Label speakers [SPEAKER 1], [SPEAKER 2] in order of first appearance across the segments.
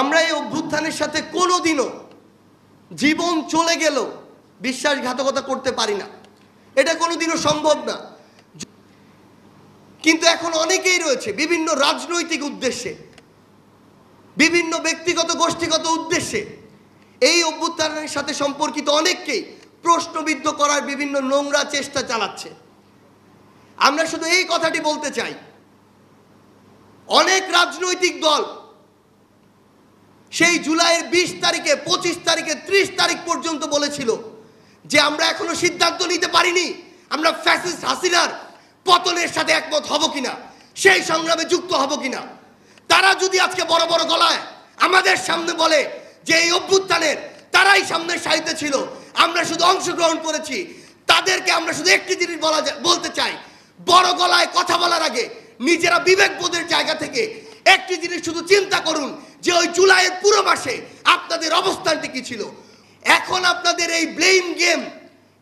[SPEAKER 1] আমরা এই অভ্যুত্থানের সাথে কোনোদিনও জীবন চলে গেল বিশ্বাসঘাতকতা করতে পারি না, এটা কোনোদিনও সম্ভব না। কিন্তু এখন অনেকেই রয়েছে বিভিন্ন রাজনৈতিক উদ্দেশ্যে, বিভিন্ন ব্যক্তিগত গোষ্ঠীগত উদ্দেশ্যে এই অভ্যুত্থানের সাথে সম্পর্কিত অনেককেই প্রশ্নবিদ্ধ করার বিভিন্ন নোংরা চেষ্টা চালাচ্ছে। আমরা শুধু এই কথাটি বলতে চাই, অনেক রাজনৈতিক দল সেই জুলাইয়ের 20 তারিখে, 25 তারিখে, 30 তারিখ পর্যন্ত বলেছিল যে আমরা এখনো সিদ্ধান্ত নিতে পারিনি আমরা ফ্যাসিস্ট হাসিনার পতনের সাথে একমত হব কিনা, সেই সংগ্রামে যুক্ত হব কিনা। তারা যদি আজকে বড় বড় গলায় আমাদের সামনে বলে যে এই অভ্যুত্থানের তারাই সামনের সারিতে ছিল, আমরা শুধু অংশগ্রহণ করেছি, তাদেরকে আমরা শুধু একটি জিনিস বলতে চাই, বড় গলায় কথা বলার আগে নিজেরা বিবেকবোধের জায়গা থেকে একটি জিনিস শুধু চিন্তা করুন যে ওই জুলাইয়ের পুরো মাসে আপনাদের অবস্থানটি কি ছিল। এখন আপনাদের এই ব্লেম গেম,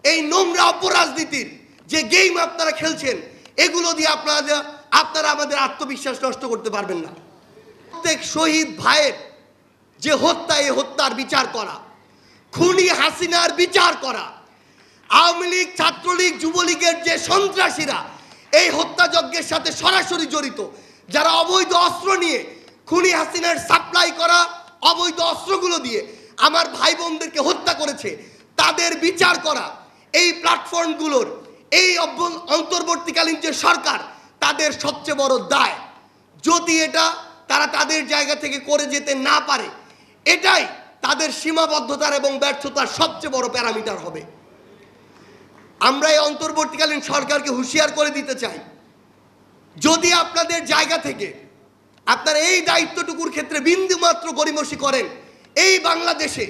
[SPEAKER 1] এই নোংরা অপরাজনীতির যে গেম আপনারা খেলছেন, এগুলো দিয়ে আপনারা আমাদের আত্মবিশ্বাস নষ্ট করতে পারবেন না। প্রত্যেক শহীদ ভাইয়ের যে হত্যা, এই হত্যার বিচার করা, খুনি হাসিনার বিচার করা, আওয়ামী লীগ, ছাত্রলীগ, যুবলীগের যে সন্ত্রাসীরা এই হত্যাযজ্ঞের সাথে সরাসরি জড়িত, যারা অবৈধ অস্ত্র নিয়ে খুনি হাসিনার সাপ্লাই করা অবৈধ অস্ত্রগুলো দিয়ে আমার ভাই বোনদেরকে হত্যা করেছে, তাদের বিচার করা, এই প্ল্যাটফর্মগুলোর, এই অন্তর্বর্তীকালীন যে সরকার, তাদের সবচেয়ে বড় দায়। যদি এটা তারা তাদের জায়গা থেকে করে যেতে না পারে, এটাই তাদের সীমাবদ্ধতার এবং ব্যর্থতার সবচেয়ে বড় প্যারামিটার হবে। আমরা এই অন্তর্বর্তীকালীন সরকারকে হুঁশিয়ার করে দিতে চাই, যদি আপনাদের জায়গা থেকে আপনারা এই দায়িত্বটুকুর ক্ষেত্রে বিন্দুমাত্র গড়িমসি করেন, এই বাংলাদেশে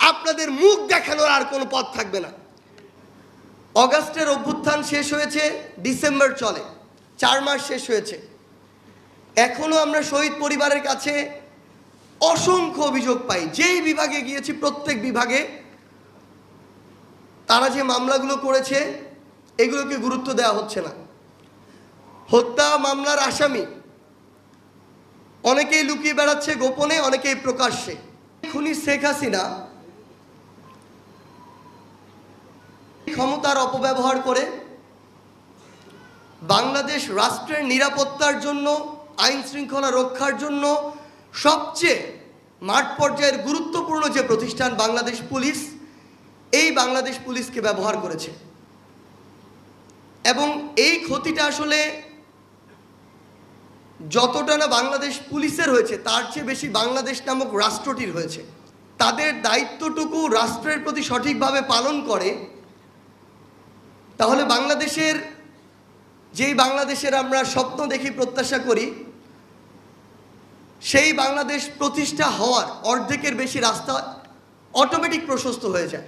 [SPEAKER 1] আপনাদের মুখ দেখানোর আর কোনো পথ থাকবে না। অগাস্টের অভ্যুত্থান শেষ হয়েছে, ডিসেম্বর চলে, 4 মাস শেষ হয়েছে। এখনো আমরা শহীদ পরিবারের কাছে অসংখ্য অভিযোগ পাই। যেই বিভাগে গিয়েছি প্রত্যেক বিভাগে তারা যে মামলাগুলো করেছে এগুলোকে গুরুত্ব দেওয়া হচ্ছে না। হত্যা মামলার আসামি অনেকেই লুকিয়ে বেড়াচ্ছে গোপনে, অনেকেই প্রকাশ্যে। খুনি শেখ হাসিনা ক্ষমতার অপব্যবহার করে বাংলাদেশ রাষ্ট্রের নিরাপত্তার জন্য, আইন শৃঙ্খলা রক্ষার জন্য সবচেয়ে মাঠ পর্যায়ের গুরুত্বপূর্ণ যে প্রতিষ্ঠান বাংলাদেশ পুলিশ, এই বাংলাদেশ পুলিশকে ব্যবহার করেছে। এবং এই ক্ষতিটা আসলে যতটা না বাংলাদেশ পুলিশের হয়েছে, তার চেয়ে বেশি বাংলাদেশ নামক রাষ্ট্রটির হয়েছে। তাদের দায়িত্বটুকু রাষ্ট্রের প্রতি সঠিকভাবে পালন করে, তাহলে বাংলাদেশের, যেই বাংলাদেশের আমরা স্বপ্ন দেখি, প্রত্যাশা করি, সেই বাংলাদেশ প্রতিষ্ঠা হওয়ার অর্ধেকের বেশি রাস্তা অটোমেটিক প্রশস্ত হয়ে যায়।